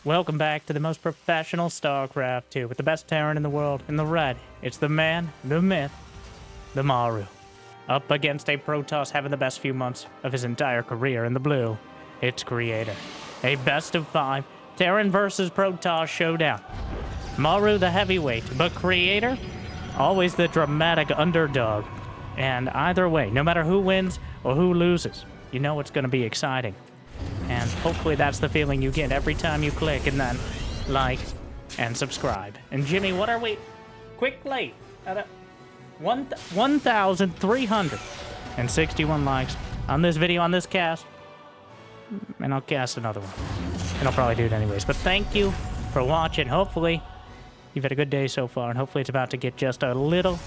Welcome back to the most professional StarCraft 2 with the best Terran in the world. In the red, it's the man, the myth, the Maru. Up against a Protoss having the best few months of his entire career in the blue, it's Creator. A best of 5 Terran versus Protoss showdown. Maru the heavyweight, but Creator, always the dramatic underdog. And either way, no matter who wins or who loses, you know it's going to be exciting. And hopefully that's the feeling you get every time you click and then like and subscribe. And Jimmy, what are we quickly at 1,361 likes on this video, on this cast. And I'll cast another one. And I'll probably do it anyways. But thank you for watching. Hopefully you've had a good day so far, and hopefully it's about to get just a little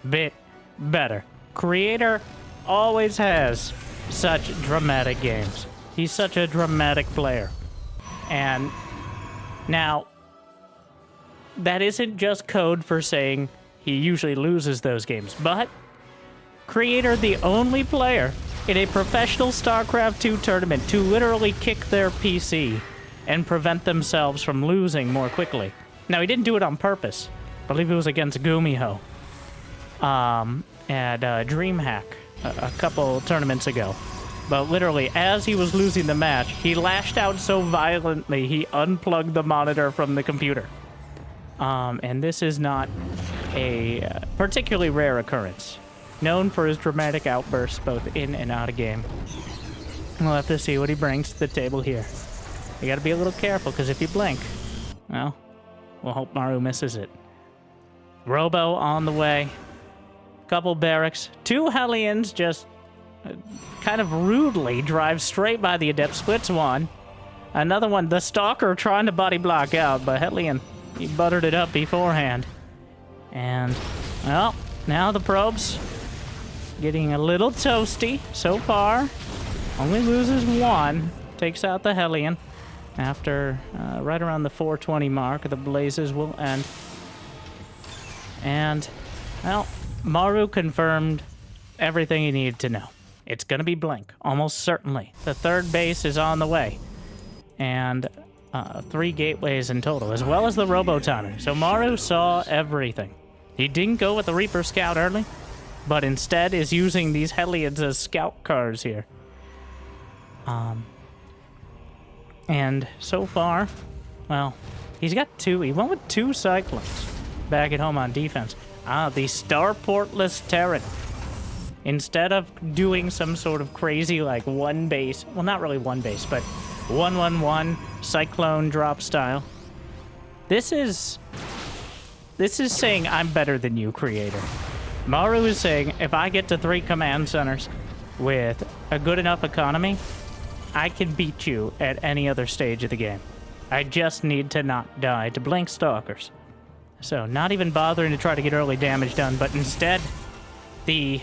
bit better. Creator always has such dramatic games. He's such a dramatic player. And now, that isn't just code for saying he usually loses those games, but Creator, the only player in a professional StarCraft 2 tournament to literally kick their PC and prevent themselves from losing more quickly. Now, he didn't do it on purpose. I believe it was against Gumiho at DreamHack a couple tournaments ago. But literally, as he was losing the match, he lashed out so violently, he unplugged the monitor from the computer. And this is not a particularly rare occurrence. Known for his dramatic outbursts, both in and out of game. We'll have to see what he brings to the table here. You gotta be a little careful, because if you blink, well, we'll hope Maru misses it. Robo on the way. Couple barracks. 2 Hellions just kind of rudely drive straight by the Adept, splits one. Another one, the Stalker, trying to body block out, but Hellion, he buttered it up beforehand. And, well, now the probes getting a little toasty so far. Only loses one, takes out the Hellion. After right around the 420 mark, the blazes will end. And, well, Maru confirmed everything he needed to know. It's going to be Blink, almost certainly. The 3rd base is on the way. And 3 gateways in total, as well as the Robo-Timer. So Maru saw everything. He didn't go with the Reaper Scout early, but instead is using these Hellions as scout cars here. And so far, well, he's got 2. He went with 2 Cyclones back at home on defense. The starportless Terran. Instead of doing some sort of crazy, like, 1 base, well, not really 1 base, but 1-1-1 Cyclone drop style. This is saying I'm better than you, Creator. Maru is saying if I get to 3 command centers with a good enough economy, I can beat you at any other stage of the game. I just need to not die to Blink Stalkers. So, not even bothering to try to get early damage done, but instead, a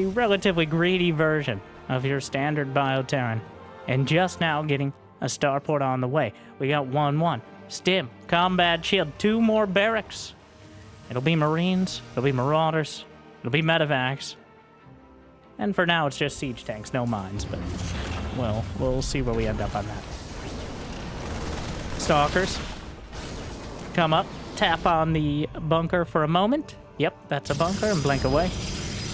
relatively greedy version of your standard Bio-Terran. And just now getting a starport on the way. We got 1-1. Stim, Combat Shield, 2 more barracks. It'll be Marines, it'll be Marauders, it'll be Medevacs. And for now, it's just siege tanks, no mines, but, well, we'll see where we end up on that. Stalkers come up, tap on the bunker for a moment. Yep, that's a bunker, and blink away.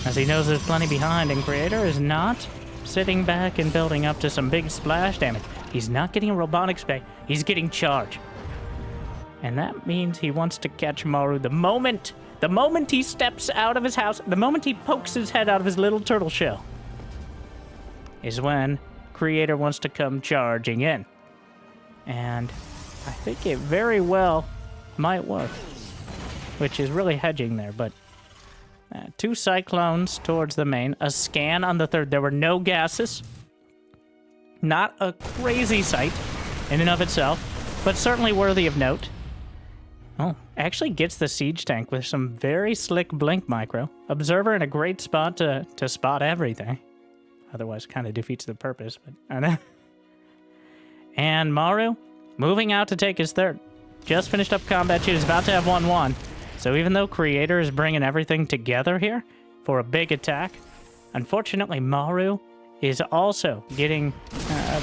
As he knows there's plenty behind, and Creator is not sitting back and building up to some big splash damage. He's not getting a robotics bay, he's getting charge. And that means he wants to catch Maru the moment he steps out of his house, the moment he pokes his head out of his little turtle shell, is when Creator wants to come charging in. And I think it very well might work, which is really hedging there, but 2 Cyclones towards the main, a scan on the 3rd. There were no gases. Not a crazy sight in and of itself, but certainly worthy of note. Oh, actually gets the siege tank with some very slick blink micro. Observer in a great spot to spot everything. Otherwise, kind of defeats the purpose, but I know. And Maru moving out to take his 3rd. Just finished up combat shield. He's about to have 1-1. So even though Creator is bringing everything together here for a big attack, unfortunately Maru is also getting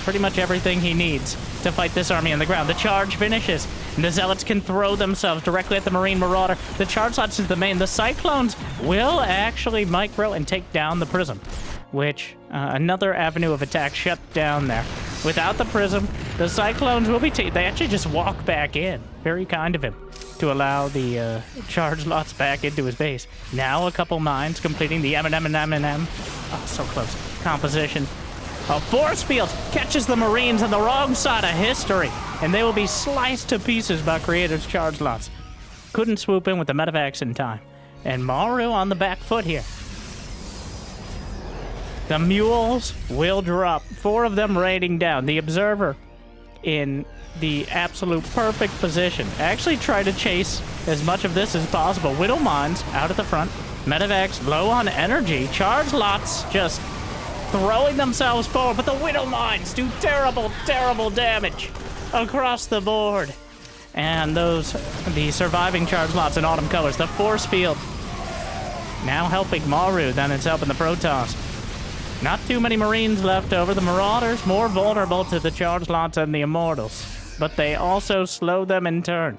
pretty much everything he needs to fight this army on the ground. The charge finishes, and the Zealots can throw themselves directly at the Marine Marauder. The charge slots is the main. The Cyclones will actually micro and take down the Prism, which another avenue of attack shut down there. Without the Prism, the Cyclones will be they actually just walk back in. Very kind of him to allow the charge lots back into his base. Now a couple mines completing the M&M. Oh, so close. Composition. A force field catches the Marines on the wrong side of history, and they will be sliced to pieces by Creator's charge lots. Couldn't swoop in with the medevacs in time. And Maru on the back foot here. The mules will drop. 4 of them raining down. The Observer in the absolute perfect position. Actually try to chase as much of this as possible. Widow Mines out at the front. Medevacs low on energy. Charge lots just throwing themselves forward, but the Widow Mines do terrible, terrible damage across the board. And the surviving charge lots in autumn colors. The force field now helping Maru, then it's helping the Protoss. Not too many Marines left over. The Marauders more vulnerable to the charge lots and the Immortals, but they also slow them in turn.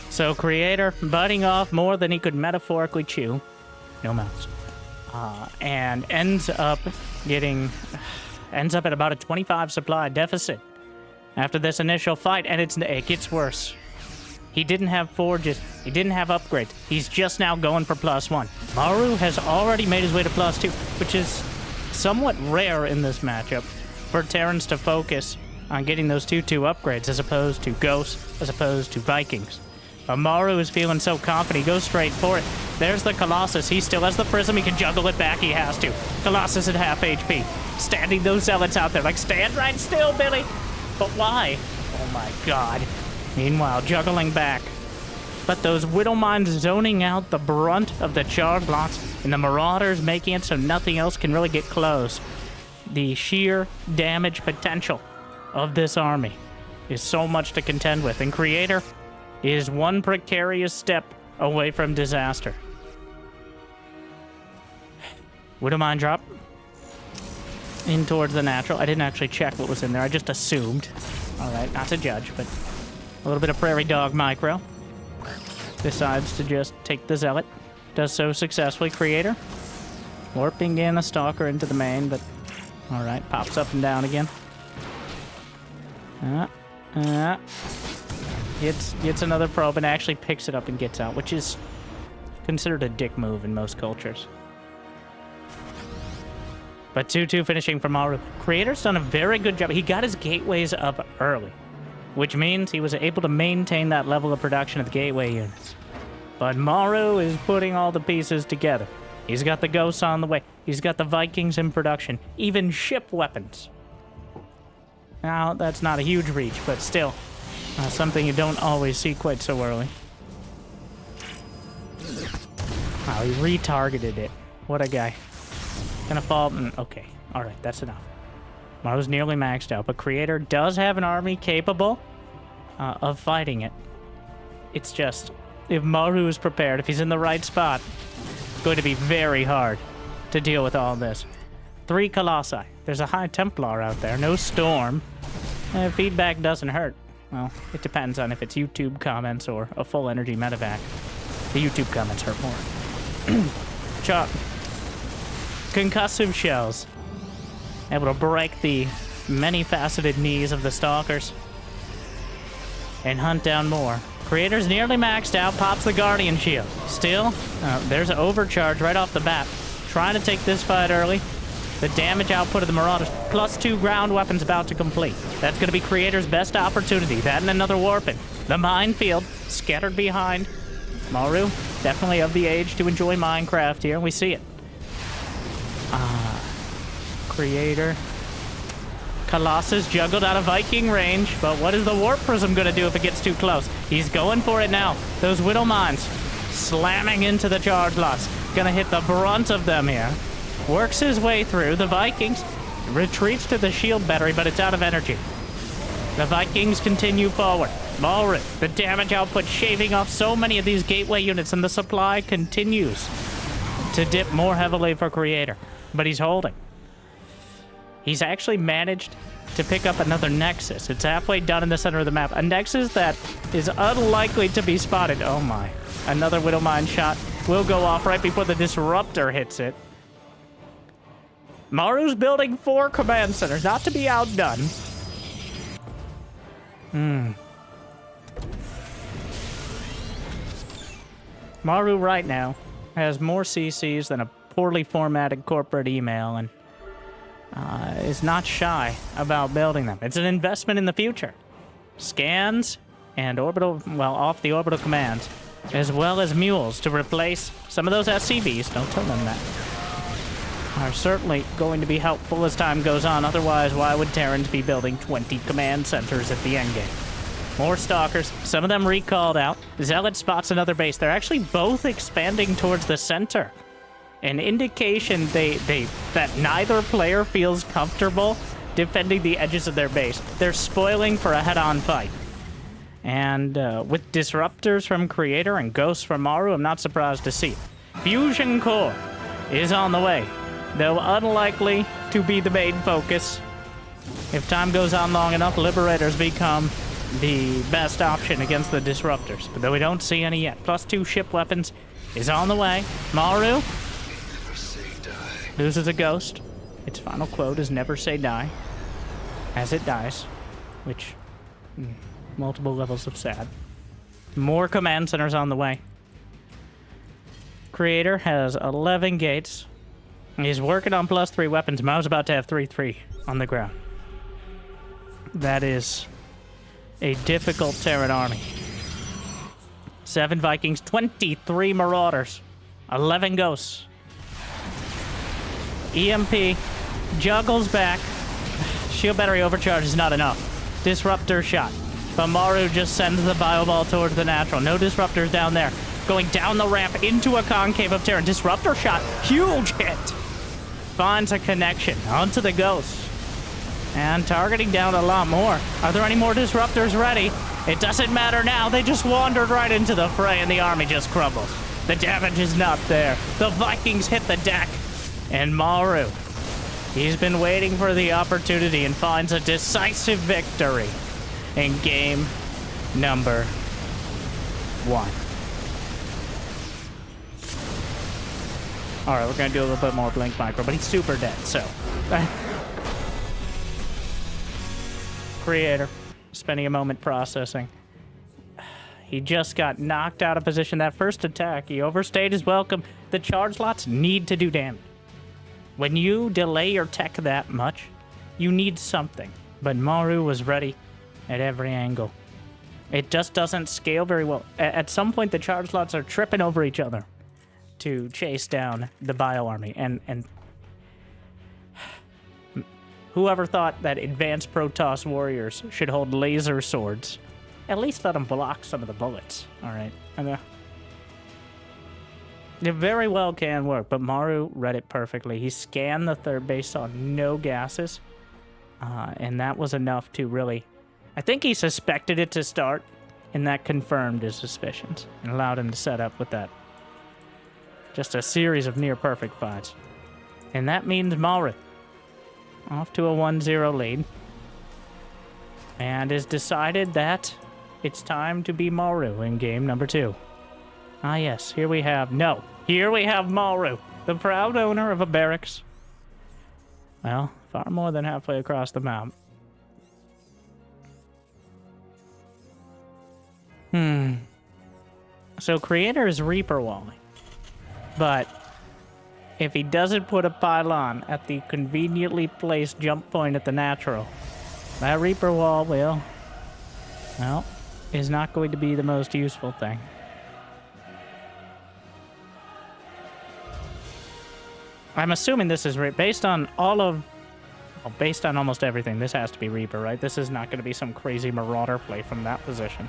So Creator biting off more than he could metaphorically chew. No mouths. And ends up at about a 25 supply deficit after this initial fight, and it gets worse. He didn't have forges, he didn't have upgrades. He's just now going for +1. Maru has already made his way to +2, which is somewhat rare in this matchup for Terrans to focus on getting those 2/2 upgrades as opposed to Ghosts, as opposed to Vikings. But Maru is feeling so confident, he goes straight for it. There's the Colossus. He still has the Prism. He can juggle it back. He has to. Colossus at half HP. Standing those Zealots out there like, stand right still, Billy. But why? Oh my god. Meanwhile, juggling back. But those Widow Mines zoning out the brunt of the charge lots, and the Marauders making it so nothing else can really get close. The sheer damage potential of this army is so much to contend with. And Creator is one precarious step away from disaster. Widow Mine drop in towards the natural. I didn't actually check what was in there. I just assumed. All right, not to judge, but a little bit of Prairie Dog micro. Decides to just take the Zealot. Does so successfully. Creator warping in a Stalker into the main, but all right, pops up and down again. Gets another probe and actually picks it up and gets out, which is considered a dick move in most cultures. But 2-2 finishing for Maru. Creator's done a very good job. He got his gateways up early, which means he was able to maintain that level of production of the gateway units. But Maru is putting all the pieces together. He's got the Ghosts on the way. He's got the Vikings in production. Even ship weapons. Now, that's not a huge reach, but still. Something you don't always see quite so early. Wow, he retargeted it. What a guy. Gonna fall. Okay, alright, that's enough. Maru's nearly maxed out, but Creator does have an army capable of fighting it. It's just, if Maru is prepared, if he's in the right spot, it's going to be very hard to deal with all this. 3 Colossi. There's a High Templar out there. No Storm. Feedback doesn't hurt. Well, it depends on if it's YouTube comments or a full energy medevac. The YouTube comments hurt more. Chop. Concussive shells. Able to break the many-faceted knees of the Stalkers. And hunt down more. Creator's nearly maxed out, pops the Guardian Shield. Still, there's an overcharge right off the bat. Trying to take this fight early. The damage output of the Marauders, +2 ground weapons about to complete. That's going to be Creator's best opportunity. That and another warping. The minefield, scattered behind. Maru, definitely of the age to enjoy Minecraft here. We see it. Creator. Colossus juggled out of Viking range, but what is the Warp Prism going to do if it gets too close? He's going for it now. Those Widow Mines slamming into the charge lots. Going to hit the brunt of them here. Works his way through. The Vikings retreats to the shield battery, but it's out of energy. The Vikings continue forward. Maru, the damage output shaving off so many of these gateway units, and the supply continues to dip more heavily for Creator. But he's holding. He's actually managed to pick up another Nexus. It's halfway done in the center of the map. A Nexus that is unlikely to be spotted. Oh my. Another Widowmine shot will go off right before the Disruptor hits it. Maru's building 4 command centers, not to be outdone. Maru right now has more CCs than a poorly formatted corporate email and is not shy about building them. It's an investment in the future. Scans and orbital, well, off the orbital commands, as well as mules to replace some of those SCVs, don't tell them that, are certainly going to be helpful as time goes on. Otherwise, why would Terrans be building 20 command centers at the endgame? More Stalkers, some of them recalled out. Zealot spots another base. They're actually both expanding towards the center. An indication that neither player feels comfortable defending the edges of their base. They're spoiling for a head-on fight. And with Disruptors from Creator and Ghosts from Maru, I'm not surprised to see it. Fusion Core is on the way, though unlikely to be the main focus. If time goes on long enough, Liberators become the best option against the Disruptors, but though we don't see any yet. +2 ship weapons is on the way. Maru loses a Ghost. Its final quote is never say die, as it dies, which, multiple levels of sad. More command centers on the way. Creator has 11 gates. He's working on +3 weapons. Mao's about to have 3-3 on the ground. That is a difficult Terran army. 7 Vikings, 23 Marauders, 11 Ghosts. EMP juggles back. Shield battery overcharge is not enough. Disruptor shot. But Maru just sends the Bioball towards the natural. No Disruptors down there. Going down the ramp into a concave of Terran. Disruptor shot. Huge hit. Finds a connection onto the Ghost. And targeting down a lot more. Are there any more Disruptors ready? It doesn't matter now. They just wandered right into the fray and the army just crumbles. The damage is not there. The Vikings hit the deck. And Maru, he's been waiting for the opportunity and finds a decisive victory in game number 1. All right, we're going to do a little bit more Blink Micro, but he's super dead, so. Creator, spending a moment processing. He just got knocked out of position. That first attack, he overstayed his welcome. The charge lots need to do damage. When you delay your tech that much, you need something. But Maru was ready at every angle. It just doesn't scale very well. At some point, the charge lots are tripping over each other to chase down the Bio Army. And whoever thought that advanced Protoss warriors should hold laser swords, at least let them block some of the bullets, all right? It very well can work, but Maru read it perfectly. He scanned the third base, saw no gases, and that was enough to really... I think he suspected it to start, and that confirmed his suspicions and allowed him to set up with that. Just a series of near-perfect fights. And that means Maru off to a 1-0 lead. And has decided that it's time to be Maru in game number 2. Ah, yes, here we have Maru, the proud owner of a barracks. Well, far more than halfway across the map. So Creator is Reaper walling. But if he doesn't put a pylon at the conveniently placed jump point at the natural, that Reaper wall is not going to be the most useful thing. I'm assuming this is based on based on almost everything. This has to be Reaper, right? This is not going to be some crazy Marauder play from that position.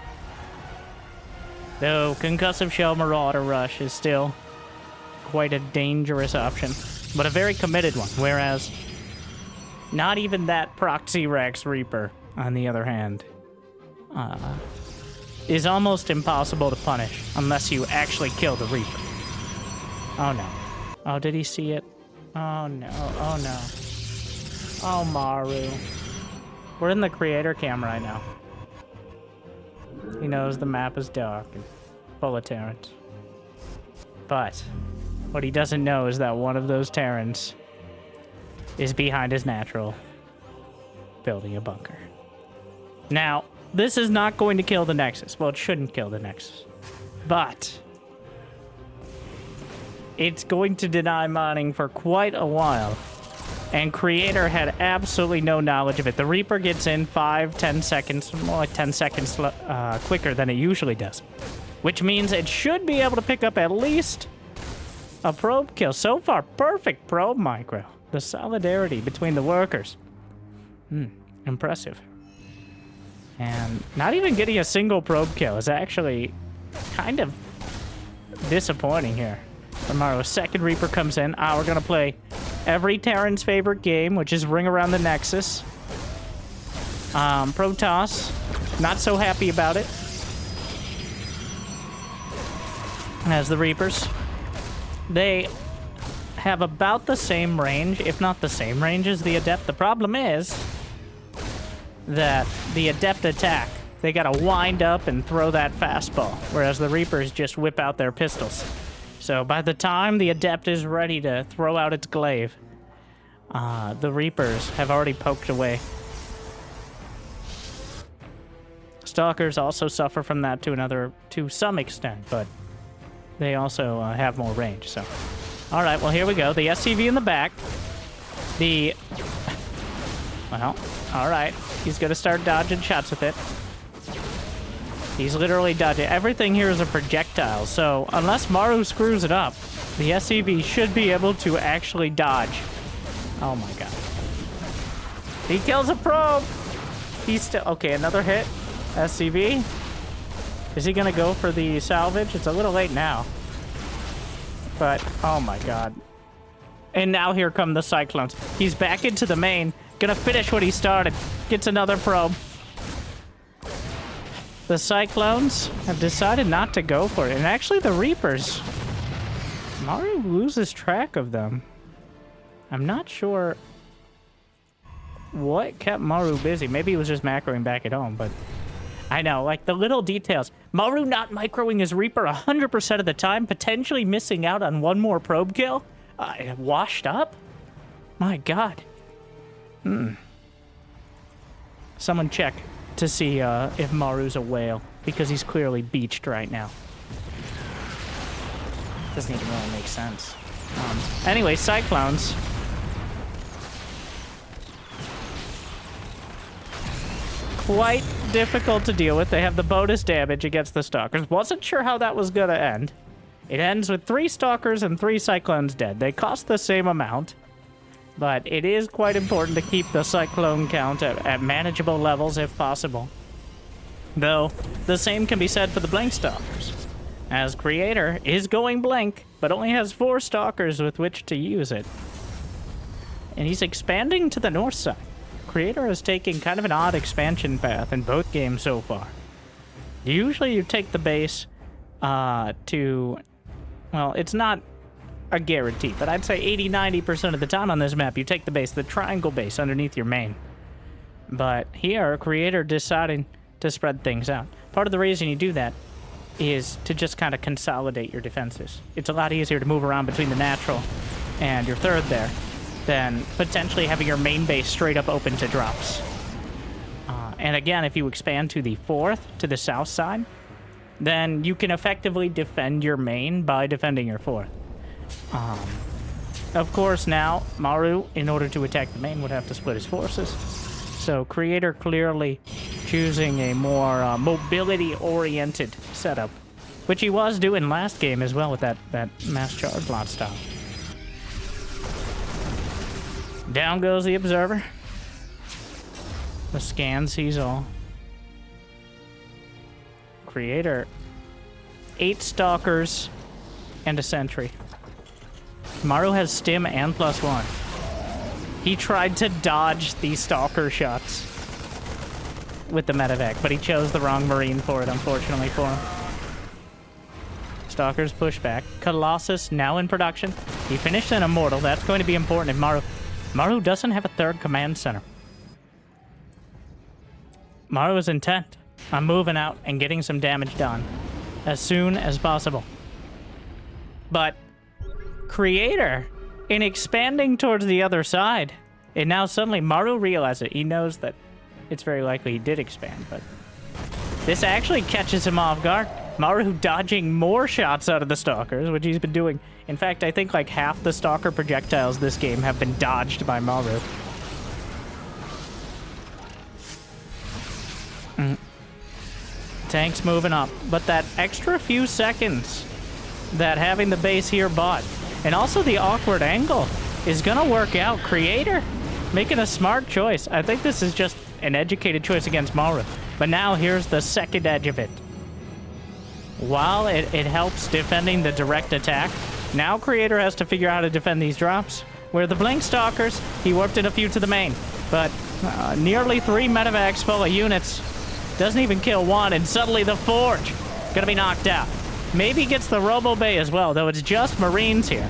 Though Concussive Shell Marauder Rush is still quite a dangerous option, but a very committed one, whereas not even that Proxy Rex Reaper, on the other hand, is almost impossible to punish unless you actually kill the Reaper. Oh no. Oh, did he see it? Oh no, oh no. Oh, Maru. We're in the creator cam right now. He knows the map is dark and full of Terrans. But what he doesn't know is that one of those Terrans is behind his natural, building a bunker. Now, this is not going to kill the Nexus. Well, it shouldn't kill the Nexus. But it's going to deny modding for quite a while. And Creator had absolutely no knowledge of it. The Reaper gets in 5-10 seconds, more like 10 seconds quicker than it usually does. Which means it should be able to pick up at least a probe kill. So far, perfect probe micro. The solidarity between the workers. Impressive. And not even getting a single probe kill is actually kind of disappointing here. Maru's second Reaper comes in. We're going to play every Terran's favorite game, which is Ring Around the Nexus. Protoss, not so happy about it. As the Reapers. They have about the same range, if not the same range as the Adept. The problem is that the Adept attack, they gotta wind up and throw that fastball, whereas the Reapers just whip out their pistols. So by the time the Adept is ready to throw out its glaive, the Reapers have already poked away. Stalkers also suffer from that to some extent, but they also have more range, so. All right, well, here we go. The SCV in the back. Well, all right. He's going to start dodging shots with it. He's literally dodging. Everything here is a projectile, so unless Maru screws it up, the SCV should be able to actually dodge. Oh, my God. He kills a probe. He's still... Okay, another hit. SCV. Is he going to go for the salvage? It's a little late now. But, oh, my God. And now here come the Cyclones. He's back into the main. Gonna finish what he started. Gets another probe. The Cyclones have decided not to go for it. And actually the Reapers, Maru loses track of them. I'm not sure what kept Maru busy. Maybe he was just macroing back at home, but I know, like the little details. Maru not microing his Reaper 100% of the time, potentially missing out on one more probe kill. Washed up? My God. Someone check to see if Maru's a whale, because he's clearly beached right now. Doesn't even really make sense. Anyway, Cyclones. Quite difficult to deal with. They have the bonus damage against the Stalkers. Wasn't sure how that was gonna end. It ends with 3 Stalkers and 3 Cyclones dead. They cost the same amount. But it is quite important to keep the Cyclone count at manageable levels if possible. Though, the same can be said for the Blank Stalkers, as Creator is going blank, but only has 4 Stalkers with which to use it. And he's expanding to the north side. Creator is taking kind of an odd expansion path in both games so far. Usually you take the base to... Well, it's not a guarantee, but I'd say 80-90% of the time on this map, you take the base, the triangle base underneath your main. But here, Creator deciding to spread things out. Part of the reason you do that is to just kind of consolidate your defenses. It's a lot easier to move around between the natural and your third there than potentially having your main base straight up open to drops. And again, if you expand to the fourth, to the south side, then you can effectively defend your main by defending your fourth. Of course, now, Maru, in order to attack the main, would have to split his forces. So, Creator clearly choosing a more mobility-oriented setup, which he was doing last game as well with that mass charge lot style. Down goes the Observer. The scan sees all. Creator, 8 Stalkers and a Sentry. Maru has Stim and +1. He tried to dodge the Stalker shots with the medevac, but he chose the wrong Marine for it, unfortunately for him. Stalkers push back. Colossus now in production. He finished an Immortal. That's going to be important if Maru Maru doesn't have a third command center. Maru is intent on moving out and getting some damage done as soon as possible. But Creator, in expanding towards the other side, and now suddenly Maru realizes it. He knows that it's very likely he did expand, but this actually catches him off guard. Maru dodging more shots out of the Stalkers, which he's been doing. In fact, I think like half the Stalker projectiles this game have been dodged by Maru. Tank's moving up, but that extra few seconds that having the base here bought, and also the awkward angle, is gonna work out. Creator making a smart choice. I think this is just an educated choice against Maru. But now here's the second edge of it. While it helps defending the direct attack, now Creator has to figure out how to defend these drops. Where the Blink Stalkers, he warped in a few to the main, but nearly 3 medevacs full of units. Doesn't even kill one, and suddenly the Forge gonna be knocked out. Maybe gets the Robo Bay as well, though it's just Marines here.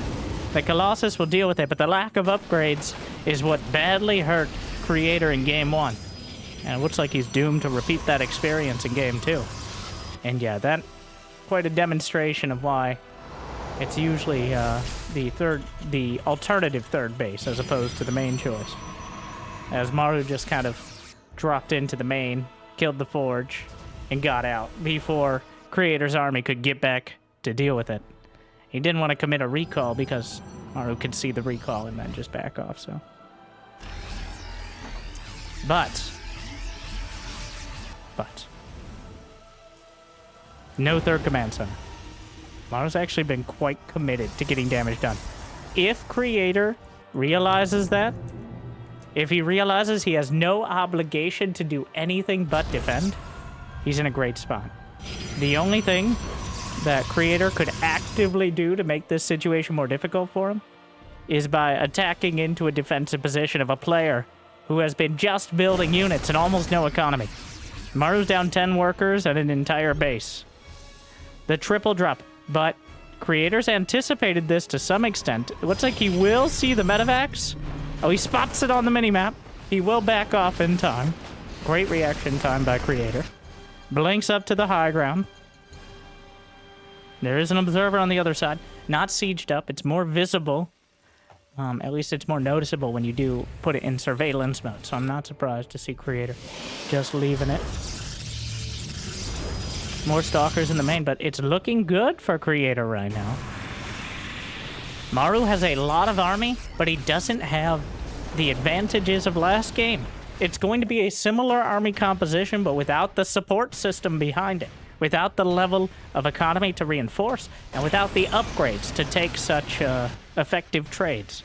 The Colossus will deal with it, but the lack of upgrades is what badly hurt Creator in Game 1. And it looks like he's doomed to repeat that experience in Game 2. And yeah, that quite a demonstration of why it's usually the alternative third base as opposed to the main choice. As Maru just kind of dropped into the main, killed the Forge, and got out before Creator's army could get back to deal with it. He didn't want to commit a recall because Maru could see the recall and then just back off, so. But. No third command center. Maru's actually been quite committed to getting damage done. If Creator realizes that, if he realizes he has no obligation to do anything but defend, he's in a great spot. The only thing that Creator could actively do to make this situation more difficult for him is by attacking into a defensive position of a player who has been just building units and almost no economy. Maru's down 10 workers and an entire base. The triple drop, but Creator's anticipated this to some extent. It looks like he will see the medevacs. Oh, he spots it on the minimap. He will back off in time. Great reaction time by Creator. Blinks up to the high ground. There is an observer on the other side. Not sieged up. It's more visible. At least it's more noticeable when you do put it in surveillance mode. So I'm not surprised to see Creator just leaving it. More Stalkers in the main, but it's looking good for Creator right now. Maru has a lot of army, but he doesn't have the advantages of last game. It's going to be a similar army composition, but without the support system behind it, without the level of economy to reinforce, and without the upgrades to take such effective trades.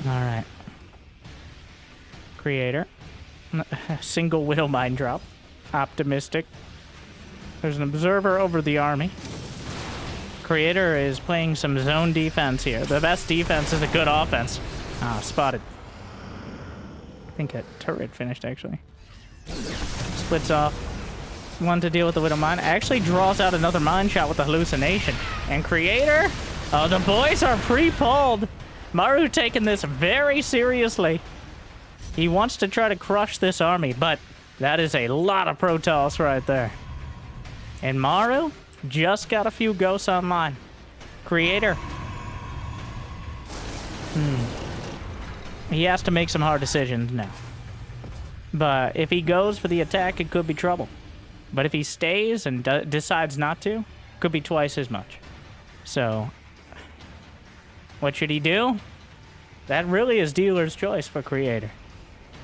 All right. Creator. Single Widow mine drop. Optimistic. There's an observer over the army. Creator is playing some zone defense here. The best defense is a good offense. Ah, spotted. I think a turret finished, actually. Splits off. One to deal with the Widow mine. Actually draws out another mine shot with the hallucination. And Creator? Oh, the boys are pre-pulled. Maru taking this very seriously. He wants to try to crush this army, but that is a lot of Protoss right there. And Maru just got a few ghosts online. Creator. He has to make some hard decisions now. But if he goes for the attack, it could be trouble. But if he stays and decides not to, it could be twice as much. So, what should he do? That really is dealer's choice for Creator.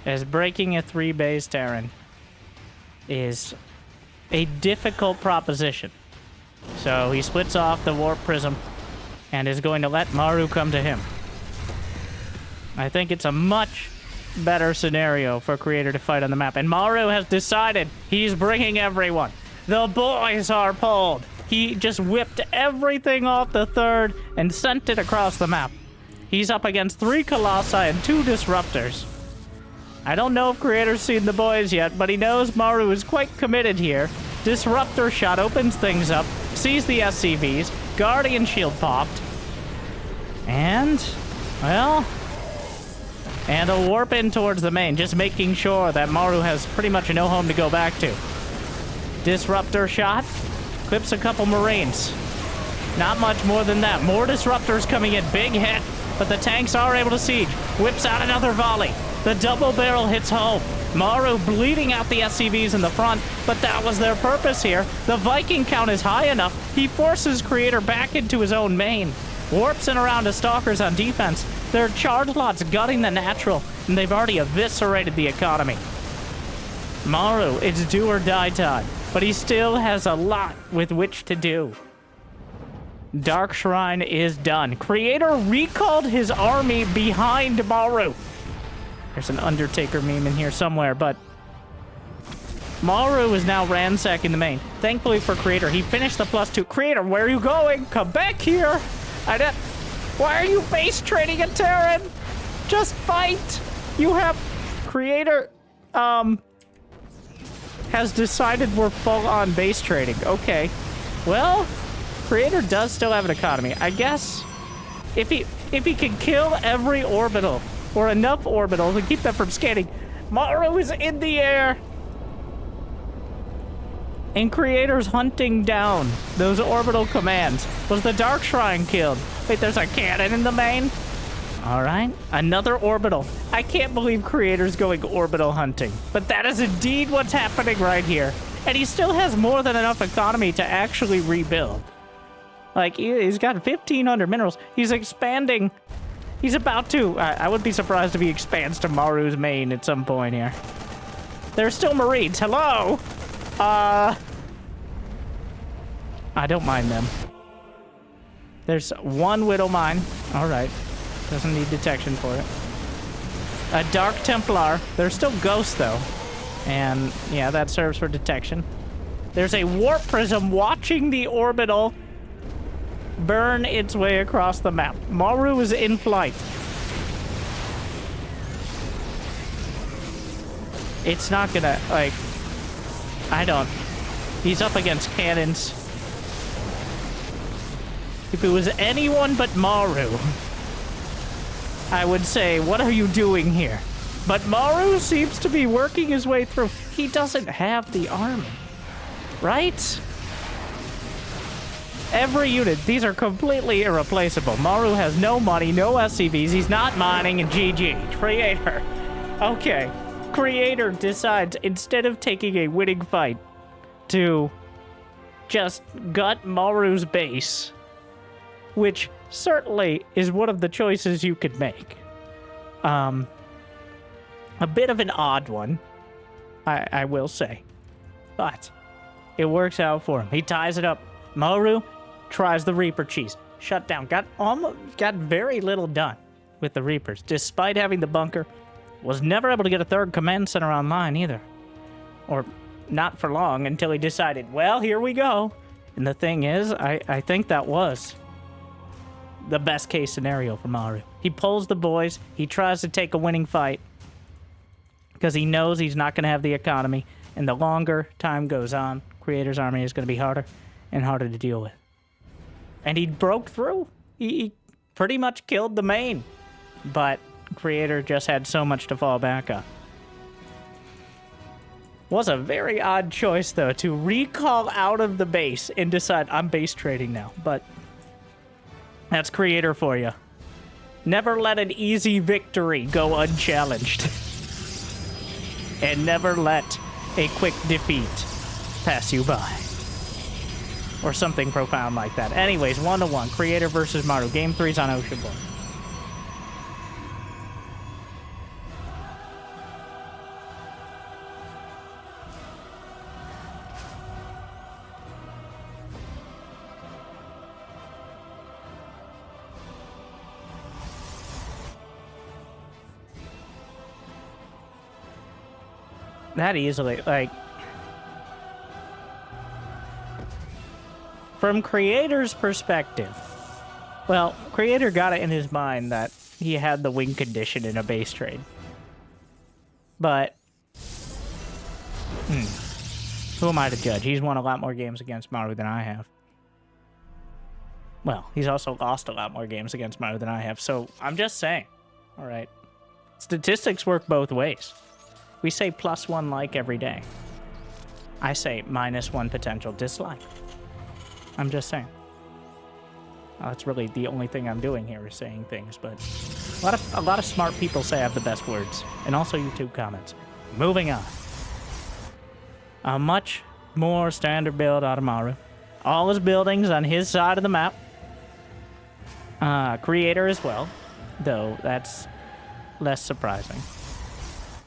As breaking a 3-base Terran is a difficult proposition. So he splits off the Warp Prism and is going to let Maru come to him. I think it's a much better scenario for Creator to fight on the map. And Maru has decided he's bringing everyone. The boys are pulled. He just whipped everything off the third and sent it across the map. He's up against 3 Colossi and 2 Disruptors. I don't know if Creator's seen the boys yet, but he knows Maru is quite committed here. Disruptor shot opens things up, sees the SCVs, Guardian Shield popped. And, well... And a warp in towards the main, just making sure that Maru has pretty much no home to go back to. Disruptor shot. Clips a couple Marines. Not much more than that. More disruptors coming in. Big hit. But the tanks are able to siege. Whips out another volley. The double barrel hits home. Maru bleeding out the SCVs in the front, but that was their purpose here. The Viking count is high enough. He forces Creator back into his own main. Warps in around to Stalkers on defense. Their charge lots gutting the natural, and they've already eviscerated the economy. Maru, it's do or die time, but he still has a lot with which to do. Dark Shrine is done. Creator recalled his army behind Maru. There's an Undertaker meme in here somewhere, but Maru is now ransacking the main. Thankfully for Creator, he finished the +2. Creator, where are you going? Come back here. Why are you base trading a Terran? Just fight. You have... Creator, has decided we're full on base trading. Okay. Well, Creator does still have an economy. I guess if he can kill every orbital or enough orbitals to keep them from scanning, Maru is in the air. And Creator's hunting down those orbital commands. Was the Dark Shrine killed? Wait, there's a cannon in the main? All right, another orbital. I can't believe Creator's going orbital hunting, but that is indeed what's happening right here. And he still has more than enough economy to actually rebuild. Like, he's got 1,500 minerals. He's expanding. He's about to. I would be surprised if he expands to Maru's main at some point here. There's still Marines. Hello? I don't mind them. There's one Widow Mine. All right. Doesn't need detection for it. A Dark Templar. There's still Ghosts, though. And, yeah, that serves for detection. There's a Warp Prism watching the orbital burn its way across the map. Maru is in flight. It's not gonna, like... I don't... He's up against cannons. If it was anyone but Maru, I would say, what are you doing here? But Maru seems to be working his way through. He doesn't have the army, right? Every unit, these are completely irreplaceable. Maru has no money, no SCVs, he's not mining, and GG. Creator. Okay. Creator decides, instead of taking a winning fight, to just gut Maru's base, which certainly is one of the choices you could make. A bit of an odd one, I will say. But it works out for him. He ties it up. Maru tries the Reaper cheese. Shut down. Got very little done with the Reapers. Despite having the bunker, was never able to get a third command center online either. Or not for long until he decided, well, here we go. And the thing is, I think that was the best case scenario for Maru. He pulls the boys. He tries to take a winning fight because he knows he's not going to have the economy. And the longer time goes on, Creator's army is going to be harder and harder to deal with. And he broke through. He pretty much killed the main. But Creator just had so much to fall back on. Was a very odd choice, though, to recall out of the base and decide, I'm base trading now. But that's Creator for you. Never let an easy victory go unchallenged. And never let a quick defeat pass you by. Or something profound like that. Anyways, 1-1. Creator versus Maru. Game 3's on Ocean Board. That easily, like... From Creator's perspective, well, Creator got it in his mind that he had the win condition in a base trade. But, who am I to judge? He's won a lot more games against Maru than I have. Well, he's also lost a lot more games against Maru than I have, so I'm just saying. All right. Statistics work both ways. We say +1 like every day. I say -1 potential dislike. I'm just saying. That's really the only thing I'm doing here is saying things, but a lot of smart people say I have the best words, and also YouTube comments. Moving on. A much more standard build out of Maru. All his buildings on his side of the map. Creator as well, though that's less surprising.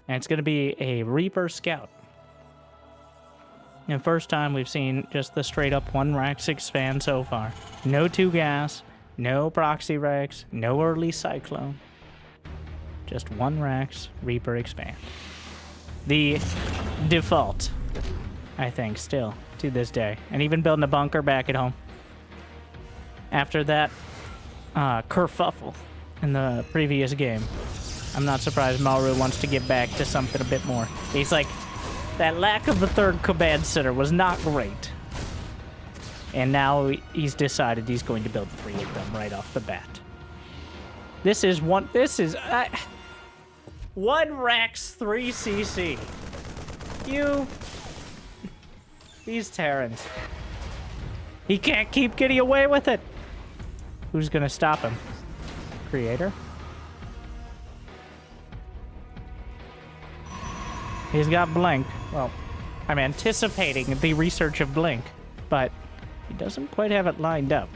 And it's going to be a Reaper Scout. And first time we've seen just the straight up 1 Rax expand so far. No 2 gas, no proxy Rex, no early Cyclone. Just 1 Rax Reaper expand. The default, I think, still to this day. And even building a bunker back at home. After that kerfuffle in the previous game, I'm not surprised Maru wants to get back to something a bit more. He's like, that lack of the 3rd command center was not great. And now he's decided he's going to build 3 of them right off the bat. This is 1 Rax 3 CC. These Terrans. He can't keep getting away with it. Who's gonna stop him? Creator? He's got Blink. Well, I'm anticipating the research of Blink, but he doesn't quite have it lined up.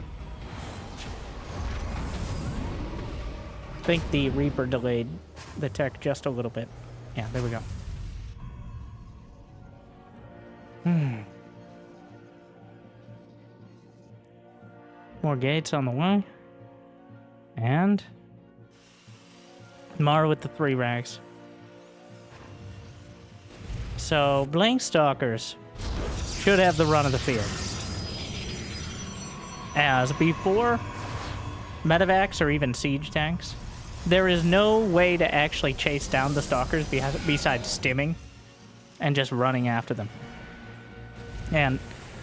I think the Reaper delayed the tech just a little bit. Yeah, there we go. More gates on the way. And Maru with the 3 Rags. So, Blink Stalkers should have the run of the field. As before medevacs or even siege tanks, there is no way to actually chase down the Stalkers besides stimming and just running after them. And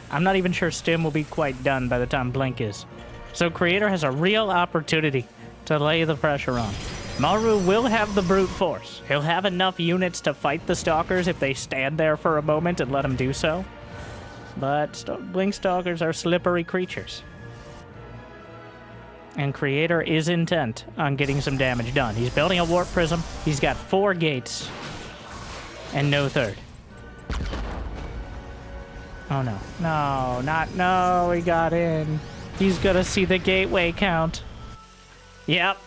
I'm not even sure stim will be quite done by the time Blink is. So Creator has a real opportunity to lay the pressure on. Maru will have the brute force. He'll have enough units to fight the Stalkers if they stand there for a moment and let him do so. But Blink Stalkers are slippery creatures. And Creator is intent on getting some damage done. He's building a Warp Prism. He's got 4 gates. And no 3rd. Oh no. No, he got in. He's gonna see the gateway count. Yep.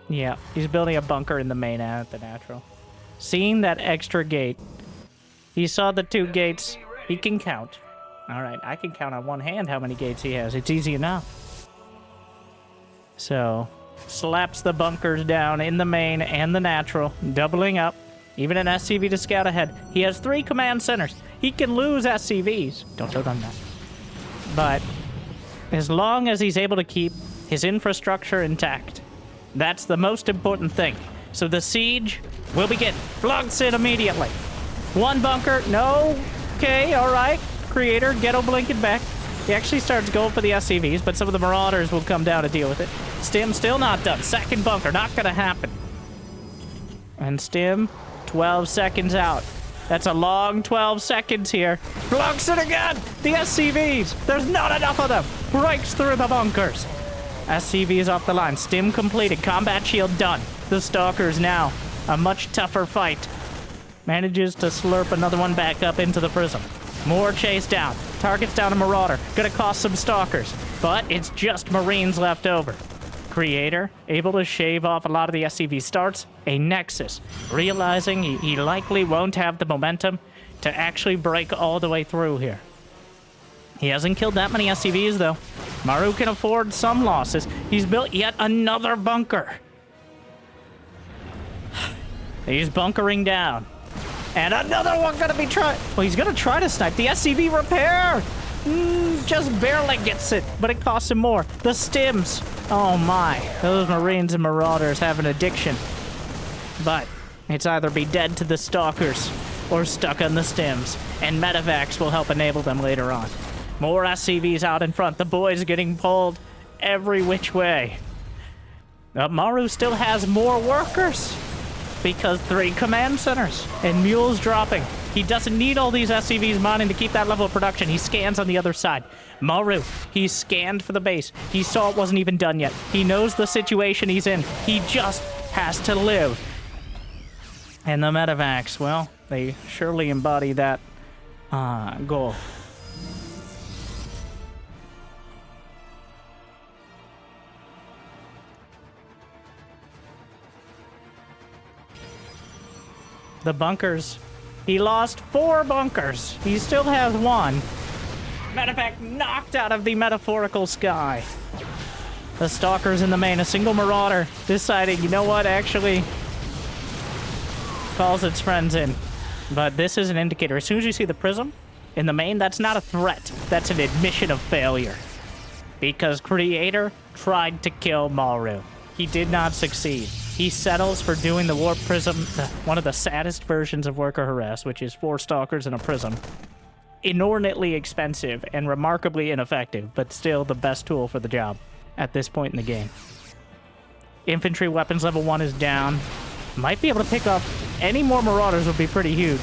Yeah, he's building a bunker in the main at the natural. Seeing that extra gate, he saw the 2 gates. He can count. All right, I can count on one hand how many gates he has. It's easy enough. So, slaps the bunkers down in the main and the natural, doubling up. Even an SCV to scout ahead. He has 3 command centers. He can lose SCVs. Don't dote on that. But as long as he's able to keep his infrastructure intact, that's the most important thing. So the siege will begin. Flunks in immediately. 1 bunker. No. Okay, all right. Creator, ghetto blinking back. He actually starts going for the SCVs, but some of the Marauders will come down to deal with it. Stim still not done. 2nd bunker, not gonna happen. And Stim, 12 seconds out. That's a long 12 seconds here. Flunks it again! The SCVs! There's not enough of them! Breaks through the bunkers. SCVs off the line. Stim completed. Combat shield done. The Stalkers now. A much tougher fight. Manages to slurp another one back up into the prism. More chase down. Targets down a Marauder. Gonna cost some Stalkers. But it's just Marines left over. Creator, able to shave off a lot of the SCV starts. A Nexus, realizing he likely won't have the momentum to actually break all the way through here. He hasn't killed that many SCVs, though. Maru can afford some losses. He's built yet another bunker. He's bunkering down. And another one gonna be well, he's gonna try to snipe the SCV repair. Just barely gets it, but it costs him more. The stims. Oh my. Those Marines and Marauders have an addiction. But It's either be dead to the Stalkers or stuck on the stims, and medevacs will help enable them later on. More SCVs out in front. The boys getting pulled every which way. Maru still has more workers because 3 command centers and mules dropping. He doesn't need all these SCVs mining to keep that level of production. He scans on the other side. Maru, he scanned for the base. He saw it wasn't even done yet. He knows the situation he's in. He just has to live. And the medevacs, well, they surely embody that goal. The bunkers. He lost 4 bunkers. He still has 1. Medevac knocked out of the metaphorical sky. The Stalkers in the main. A single Marauder deciding, you know what, actually calls its friends in. But this is an indicator. As soon as you see the prism in the main, that's not a threat. That's an admission of failure. Because Creator tried to kill Maru. He did not succeed. He settles for doing the Warp Prism, one of the saddest versions of Worker Harass, which is 4 Stalkers and a Prism. Inordinately expensive and remarkably ineffective, but still the best tool for the job at this point in the game. Infantry weapons level 1 is down. Might be able to pick up any more Marauders would be pretty huge.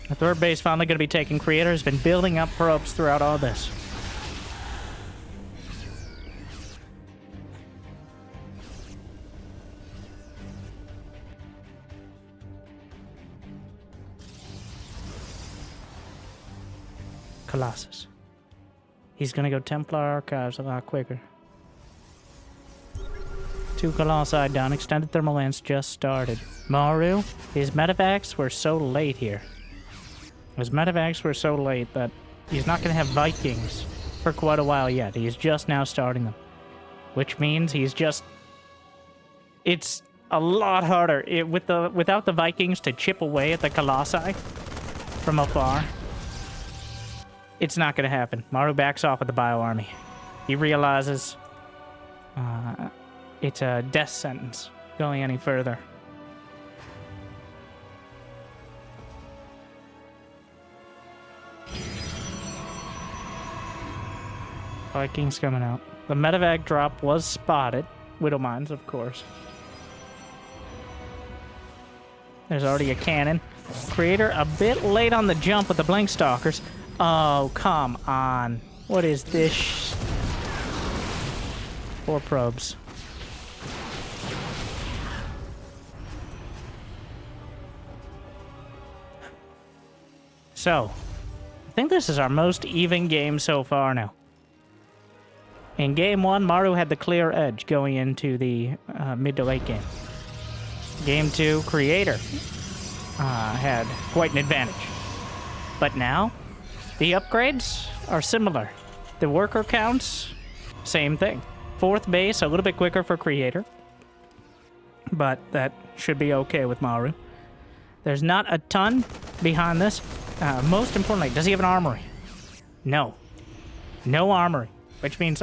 The 3rd base finally going to be taken. Creator has been building up probes throughout all this. Colossus. He's gonna go Templar Archives a lot quicker. 2 Colossi down. Extended Thermal Lance just started. Maru, his medevacs were so late here. His medevacs were so late that he's not gonna have Vikings for quite a while yet. He's just now starting them. Which means he's just... It's a lot harder without the Vikings to chip away at the Colossi from afar. It's not going to happen. Maru backs off with the Bio Army. He realizes it's a death sentence going any further. Vikings coming out. The medevac drop was spotted. Widow Mines, of course. There's already a cannon. Creator a bit late on the jump with the Blink Stalkers. Oh, come on. What is this? 4 probes. So, I think this is our most even game so far now. In game 1, Maru had the clear edge going into the mid to late game. Game 2, Creator had quite an advantage. But now... the upgrades are similar. The worker counts, same thing. 4th base, a little bit quicker for Creator. But that should be okay with Maru. There's not a ton behind this. Most importantly, does he have an armory? No. No armory. Which means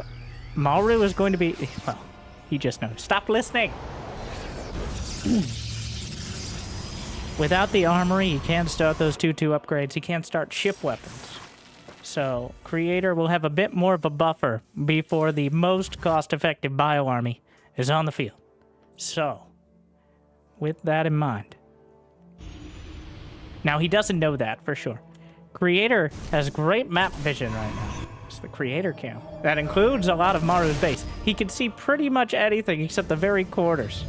Maru is going to be... well, he just knows. Stop listening! Without the armory, he can't start those 2-2 upgrades. He can't start ship weapons. So, Creator will have a bit more of a buffer before the most cost-effective Bio Army is on the field. So, with that in mind. Now, he doesn't know that for sure. Creator has great map vision right now. It's the Creator cam. That includes a lot of Maru's base. He can see pretty much anything except the very corners,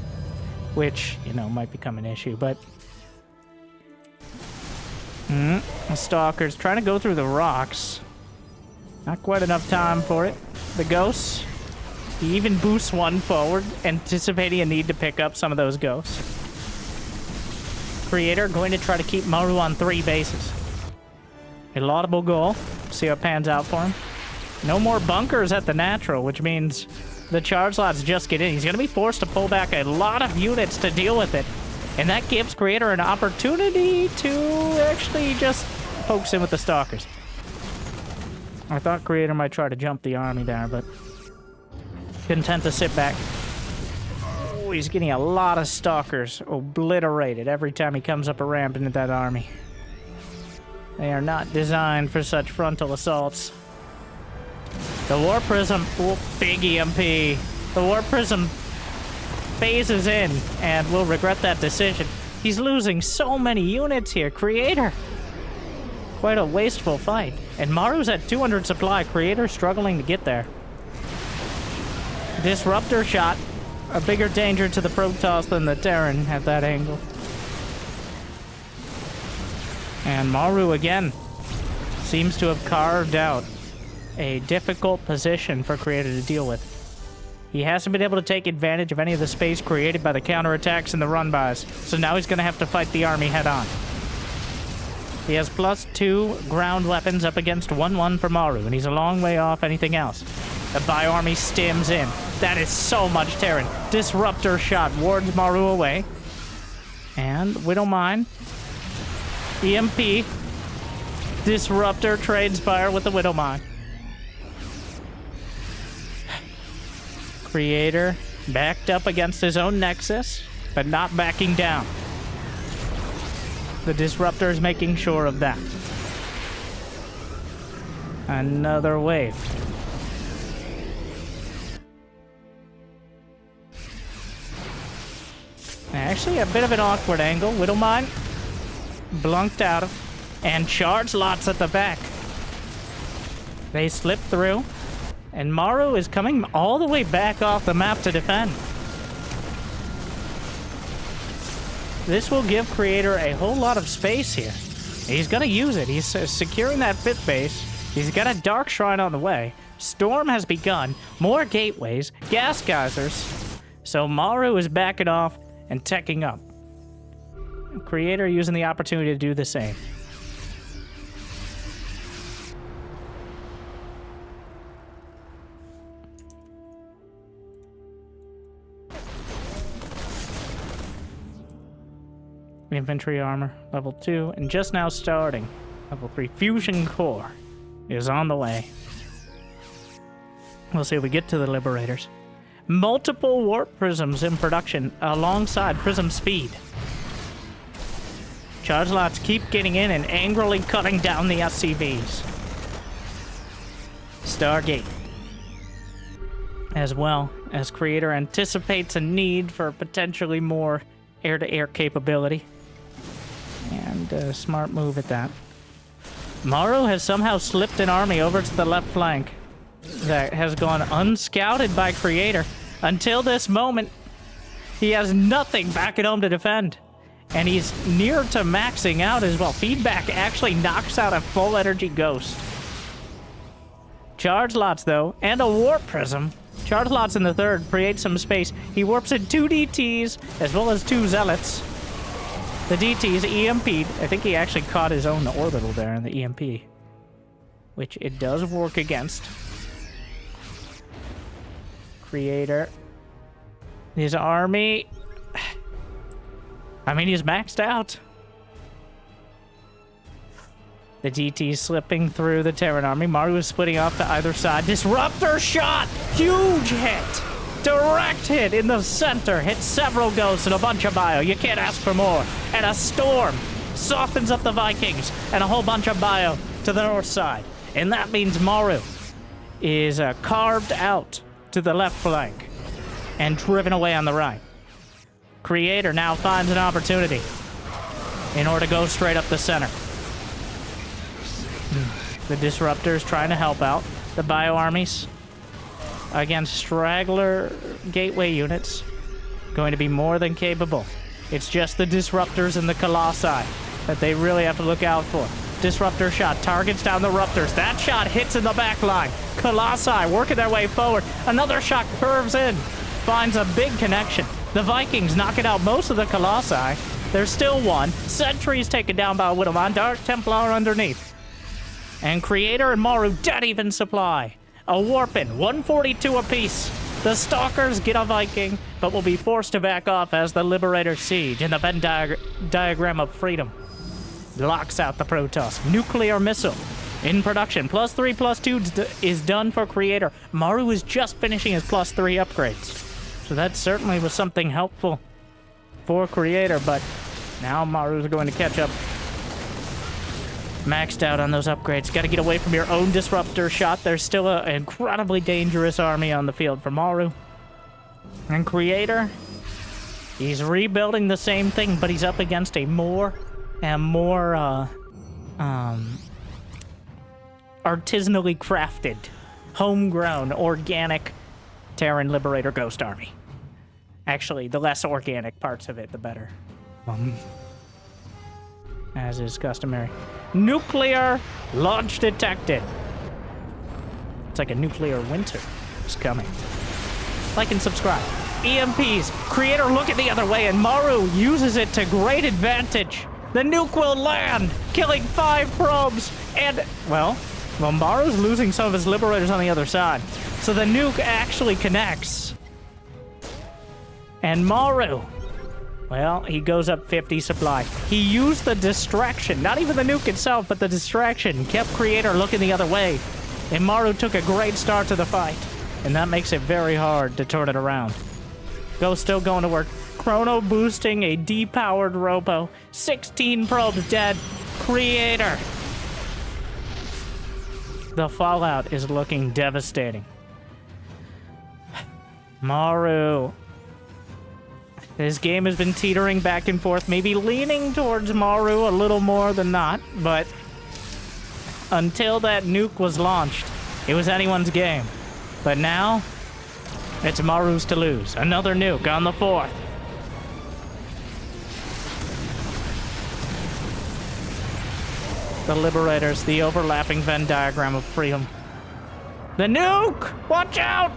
which, you know, might become an issue, but... the Stalker's trying to go through the rocks. Not quite enough time for it. The Ghosts. He even boosts 1 forward, anticipating a need to pick up some of those Ghosts. Creator going to try to keep Maru on 3 bases. A laudable goal. See how it pans out for him. No more bunkers at the natural, which means the charge slots just get in. He's going to be forced to pull back a lot of units to deal with it. And that gives Creator an opportunity to actually just poke in with the Stalkers. I thought Creator might try to jump the army there, but content to sit back. Oh, he's getting a lot of stalkers obliterated every time he comes up a ramp into that army. They are not designed for such frontal assaults. The War Prism, oh, big EMP. The War Prism phases in and will regret that decision. He's losing so many units here. Creator. Quite a wasteful fight. And Maru's at 200 supply. Creator struggling to get there. Disruptor shot. A bigger danger to the Protoss than the Terran at that angle. And Maru again seems to have carved out a difficult position for Creator to deal with. He hasn't been able to take advantage of any of the space created by the counterattacks and the run-bys, so now he's going to have to fight the army head-on. He has +2 ground weapons up against 1-1 for Maru, and he's a long way off anything else. The bio-army stims in. That is so much Terran. Disruptor shot wards Maru away. And Widowmine. EMP. Disruptor trades fire with the Widowmine. Creator backed up against his own Nexus, but not backing down. The Disruptor is making sure of that. Another wave. Actually, a bit of an awkward angle. Widowmine blunked out of, and charge lots at the back. They slip through, and Maru is coming all the way back off the map to defend. This will give Creator a whole lot of space here. He's gonna use it. He's securing that 5th base. He's got a Dark Shrine on the way. Storm has begun. More gateways. Gas geysers. So Maru is backing off and teching up. Creator using the opportunity to do the same. Infantry armor, level 2, and just now starting. Level 3 fusion core is on the way. We'll see if we get to the Liberators. Multiple warp prisms in production alongside prism speed. Charge lots keep getting in and angrily cutting down the SCVs. Stargate. As well as Creator anticipates a need for potentially more air-to-air capability. And a smart move at that. Maru has somehow slipped an army over to the left flank that has gone unscouted by Creator. Until this moment, he has nothing back at home to defend. And he's near to maxing out as well. Feedback actually knocks out a full energy ghost. Charge lots, though, and a warp prism. Charge lots in the 3rd creates some space. He warps in 2 DTs as well as 2 zealots. The DTs EMP'd. I think he actually caught his own orbital there in the EMP, which it does work against. Creator. His army. I mean, he's maxed out. The DT slipping through the Terran army. Maru is splitting off to either side. Disruptor shot! Huge hit! Direct hit in the center. Hit several ghosts and a bunch of bio. You can't ask for more. And a storm softens up the Vikings and a whole bunch of bio to the north side. And that means Maru is carved out to the left flank and driven away on the right. Creator now finds an opportunity in order to go straight up the center. The Disruptors trying to help out. The bio armies against straggler gateway units going to be more than capable. It's just the Disruptors and the Colossi that they really have to look out for. Disruptor shot targets down the Ruptors. That shot hits in the back line. Colossi working their way forward. Another shot curves in. Finds a big connection. The Vikings knocking out most of the Colossi. There's still one. Sentry's taken down by a Widowmine. Dark Templar underneath. And Creator and Maru dead even supply. A warping, 142 apiece. The Stalkers get a Viking, but will be forced to back off as the Liberator siege in the Venn diagram of freedom locks out the Protoss. Nuclear missile in production. +3/+2 is done for Creator. Maru is just finishing his +3 upgrades. So that certainly was something helpful for Creator, but now Maru's going to catch up. Maxed out on those upgrades. Got to get away from your own disruptor shot. There's still an incredibly dangerous army on the field for Maru. And Creator, he's rebuilding the same thing, but he's up against a more and more artisanally crafted, homegrown, organic Terran Liberator Ghost Army. Actually, the less organic parts of it, the better. As is customary. Nuclear launch detected. It's like a nuclear winter is coming. Like and subscribe. EMPs. Creator looking the other way, and Maru uses it to great advantage. The nuke will land, killing 5 probes, and, well, Maru's losing some of his Liberators on the other side. So the nuke actually connects. And Maru, well, he goes up 50 supply. He used the distraction, not even the nuke itself, but the distraction kept Creator looking the other way. And Maru took a great start to the fight. And that makes it very hard to turn it around. Go still going to work. Chrono boosting a depowered Robo. 16 probes dead. Creator. The fallout is looking devastating. Maru. This game has been teetering back and forth, maybe leaning towards Maru a little more than not, but until that nuke was launched, it was anyone's game. But now, it's Maru's to lose. Another nuke on the 4th. The Liberators, the overlapping Venn diagram of freedom. The nuke! Watch out!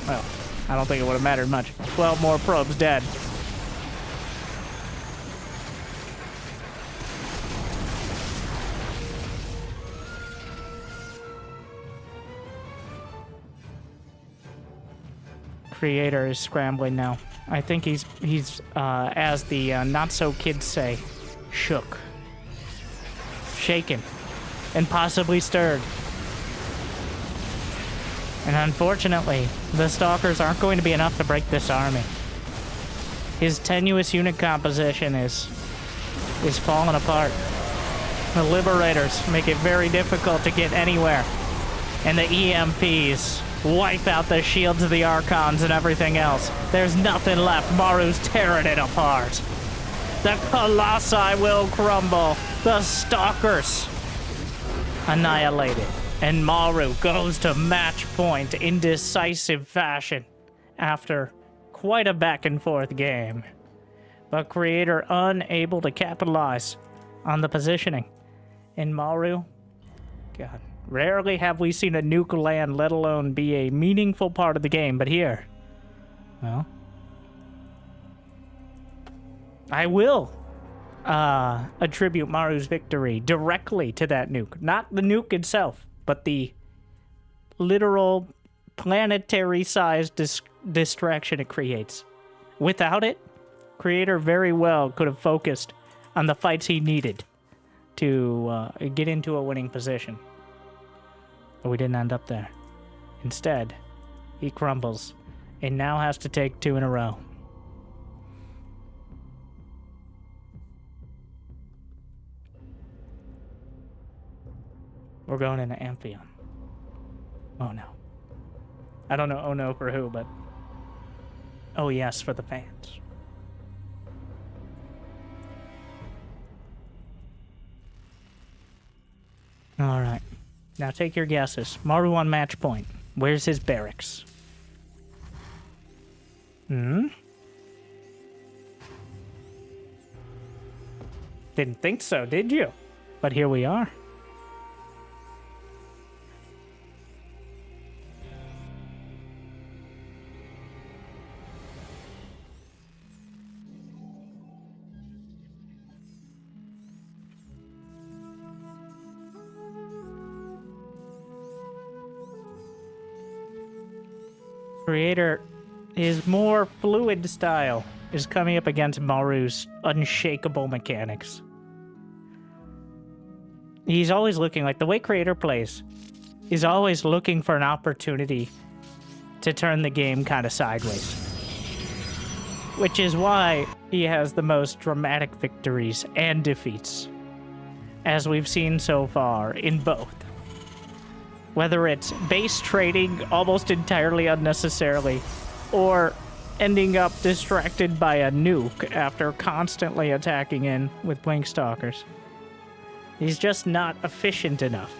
Well, I don't think it would have mattered much. 12 more probes dead. Creator is scrambling now. I think he's as the not-so-kids say, shook. Shaken. And possibly stirred. And unfortunately, the Stalkers aren't going to be enough to break this army. His tenuous unit composition is falling apart. The Liberators make it very difficult to get anywhere. And the EMPs wipe out the shields of the Archons and everything else. There's nothing left. Maru's tearing it apart. The Colossi will crumble. The Stalkers annihilated. And Maru goes to match point in decisive fashion after quite a back and forth game. But Creator unable to capitalize on the positioning. And Maru, God, rarely have we seen a nuke land, let alone be a meaningful part of the game. But here, well, I will attribute Maru's victory directly to that nuke. Not the nuke itself, but the literal planetary-sized distraction it creates. Without it, Creator very well could have focused on the fights he needed to get into a winning position. But we didn't end up there. Instead, he crumbles and now has to take 2 in a row. We're going into Amphion. Oh no. I don't know oh no for who, but oh yes for the fans. Alright. Now take your guesses. Maru on match point. Where's his barracks? Didn't think so, did you? But here we are. Creator, his more fluid style is coming up against Maru's unshakable mechanics. He's always looking, like the way Creator plays, is always looking for an opportunity to turn the game kind of sideways. Which is why he has the most dramatic victories and defeats, as we've seen so far in both. Whether it's base trading almost entirely unnecessarily, or ending up distracted by a nuke after constantly attacking in with Blink Stalkers. He's just not efficient enough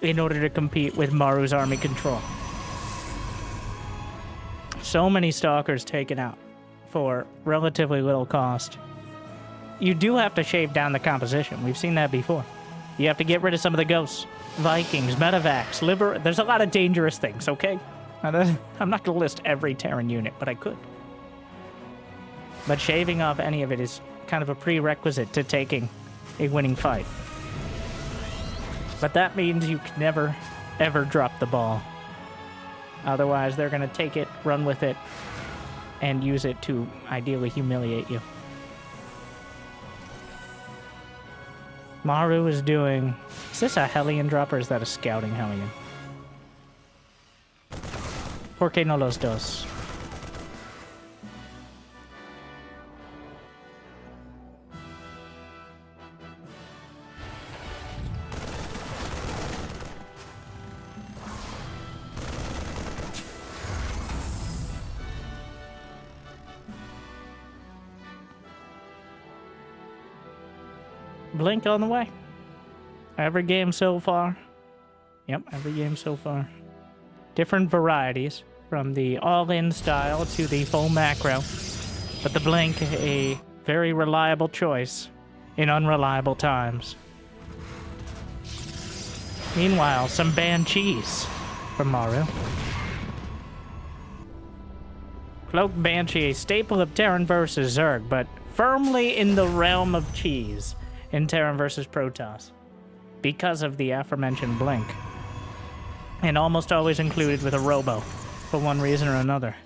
in order to compete with Maru's army control. So many Stalkers taken out for relatively little cost. You do have to shave down the composition. We've seen that before. You have to get rid of some of the ghosts. Vikings, Medivacs, there's a lot of dangerous things, okay? I'm not going to list every Terran unit, but I could. But shaving off any of it is kind of a prerequisite to taking a winning fight. But that means you can never, ever drop the ball. Otherwise, they're going to take it, run with it, and use it to ideally humiliate you. Maru is doing... Is this a Hellion drop or is that a scouting Hellion? ¿Por qué no los dos? Blink on the way. Every game so far. Yep, every game so far. Different varieties, from the all-in style to the full macro. But the Blink, a very reliable choice in unreliable times. Meanwhile, some Banshees from Maru. Cloak Banshee, a staple of Terran versus Zerg, but firmly in the realm of cheese in Terran versus Protoss, because of the aforementioned Blink. And almost always included with a Robo, for one reason or another.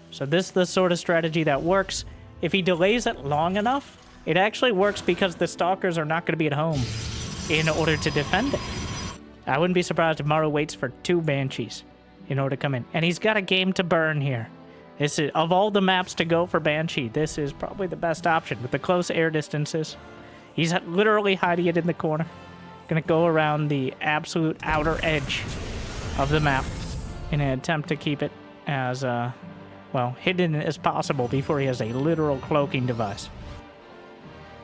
So this is the sort of strategy that works. If he delays it long enough, it actually works because the Stalkers are not going to be at home in order to defend it. I wouldn't be surprised if Maru waits for 2 Banshees in order to come in. And he's got a game to burn here. This is, of all the maps to go for Banshee, this is probably the best option with the close air distances. He's literally hiding it in the corner. Gonna go around the absolute outer edge of the map in an attempt to keep it as, well, hidden as possible before he has a literal cloaking device.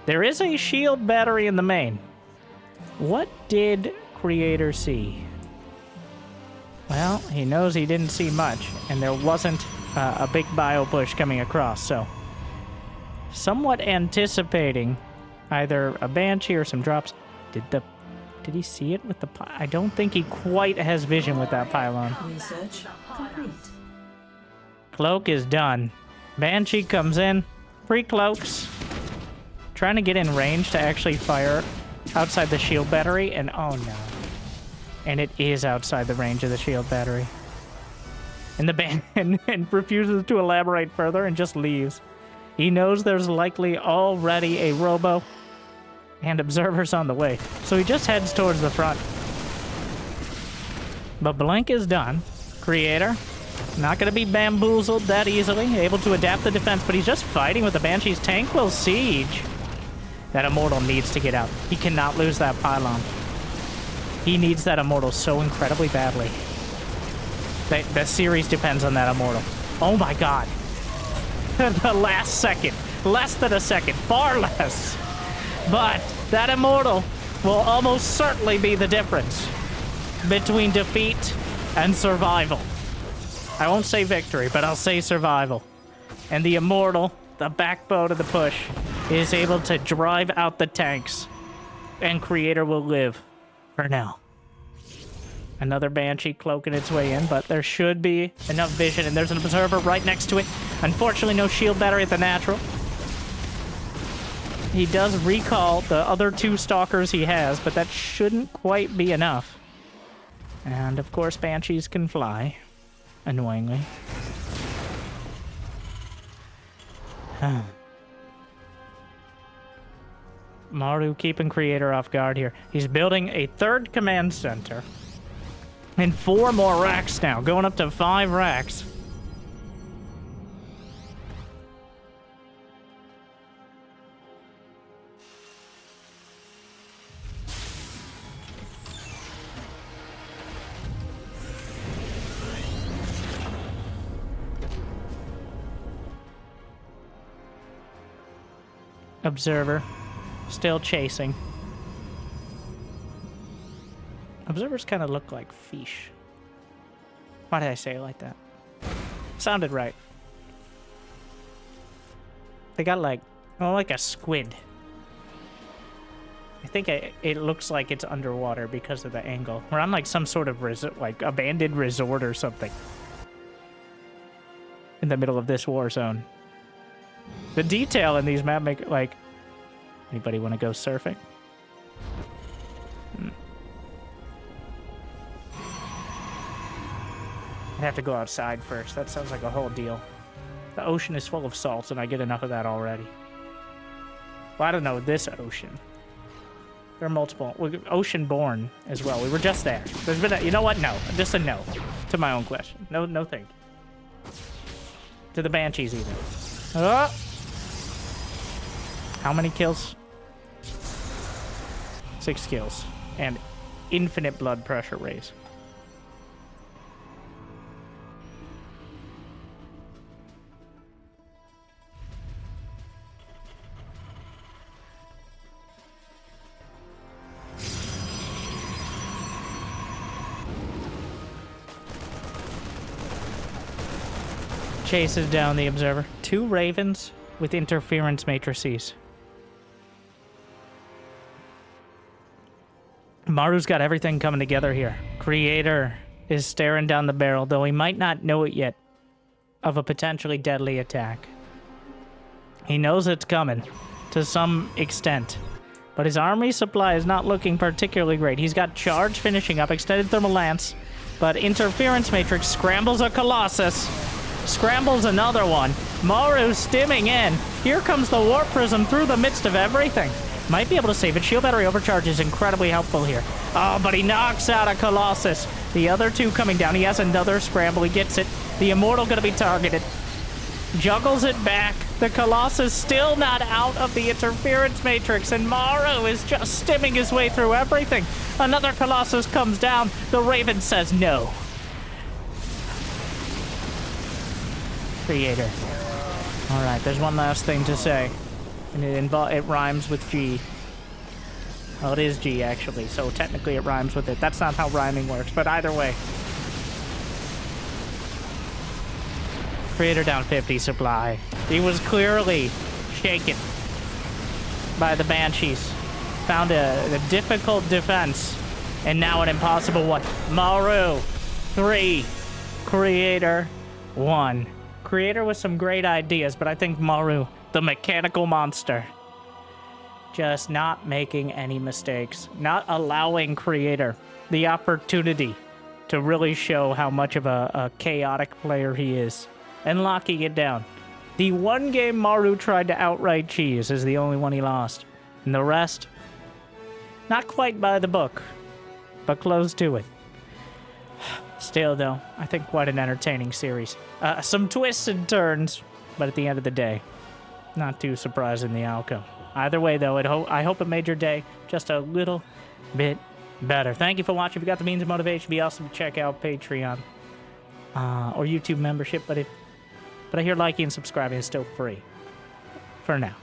There is a shield battery in the main. What did Creator see? Well, he knows he didn't see much, and there wasn't a big bio push coming across, so somewhat anticipating either a Banshee or some drops. Did he see it with the... I don't think he quite has vision with that pylon. Research complete. Cloak is done. Banshee comes in. Pre-cloaks. Trying to get in range to actually fire outside the shield battery, and oh no. And it is outside the range of the shield battery. And the band and refuses to elaborate further and just leaves. He knows there's likely already a Robo and observers on the way, so he just heads towards the front. But Blink is done. Creator, not going to be bamboozled that easily, able to adapt the defense, but he's just fighting with the Banshee's tank will siege. That Immortal needs to get out. He cannot lose that pylon. He needs that Immortal so incredibly badly. The series depends on that Immortal. Oh my god. The last second. Less than a second. Far less. But that Immortal will almost certainly be the difference between defeat and survival. I won't say victory, but I'll say survival. And the Immortal, the backbone of the push, is able to drive out the tanks. And Creator will live for now. Another Banshee cloaking its way in, but there should be enough vision, and there's an observer right next to it. Unfortunately, no shield battery at the natural. He does recall the other 2 Stalkers he has, but that shouldn't quite be enough. And, of course, Banshees can fly, annoyingly. Maru keeping Creator off guard here. He's building a 3rd command center. And 4 more racks now, going up to 5 racks. Observer, still chasing. Observers kind of look like fish. Why did I say it like that? Sounded right. They got like, oh, like a squid. I think it looks like it's underwater because of the angle. We're on like some sort of like abandoned resort or something. In the middle of this war zone. The detail in these maps make like... Anybody want to go surfing? I have to go outside first. That sounds like a whole deal. The ocean is full of salt, and I get enough of that already. Well, I don't know this ocean. There are multiple. Ocean-born as well. We were just there. There's been a... You know what? No. Just a no to my own question. No, no thank you. To the Banshees, even. Oh! How many kills? 6 kills. And infinite blood pressure raise. Chases down the observer. 2 ravens with interference matrices. Maru's got everything coming together here. Creator is staring down the barrel, though he might not know it yet, of a potentially deadly attack. He knows it's coming, to some extent. But his army supply is not looking particularly great. He's got Charge finishing up, Extended Thermal Lance, but Interference Matrix scrambles a Colossus. Scrambles another one. Maru stimming in. Here comes the Warp Prism through the midst of everything. Might be able to save it. Shield Battery Overcharge is incredibly helpful here. Oh, but he knocks out a Colossus. The other 2 coming down. He has another scramble. He gets it. The Immortal gonna be targeted. Juggles it back. The Colossus still not out of the Interference Matrix, and Maru is just stimming his way through everything. Another Colossus comes down. The Raven says no. Creator. Alright, there's one last thing to say. And it rhymes with G. Well, it is G, actually, so technically it rhymes with it. That's not how rhyming works, but either way. Creator down 50 supply. He was clearly shaken by the Banshees. Found a difficult defense, and now an impossible one. Maru, 3. Creator, 1. Creator with some great ideas, but I think Maru, the mechanical monster, just not making any mistakes. Not allowing Creator the opportunity to really show how much of a chaotic player he is. And locking it down. The one game Maru tried to outright cheese is the only one he lost. And the rest, not quite by the book, but close to it. Still, though, I think quite an entertaining series. Some twists and turns, but at the end of the day, not too surprising the outcome. Either way, though, I hope it made your day just a little bit better. Thank you for watching. If you got the means of motivation, be awesome to check out Patreon or YouTube membership. But I hear liking and subscribing is still free for now.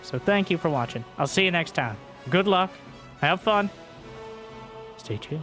So thank you for watching. I'll see you next time. Good luck. Have fun. Stay chill.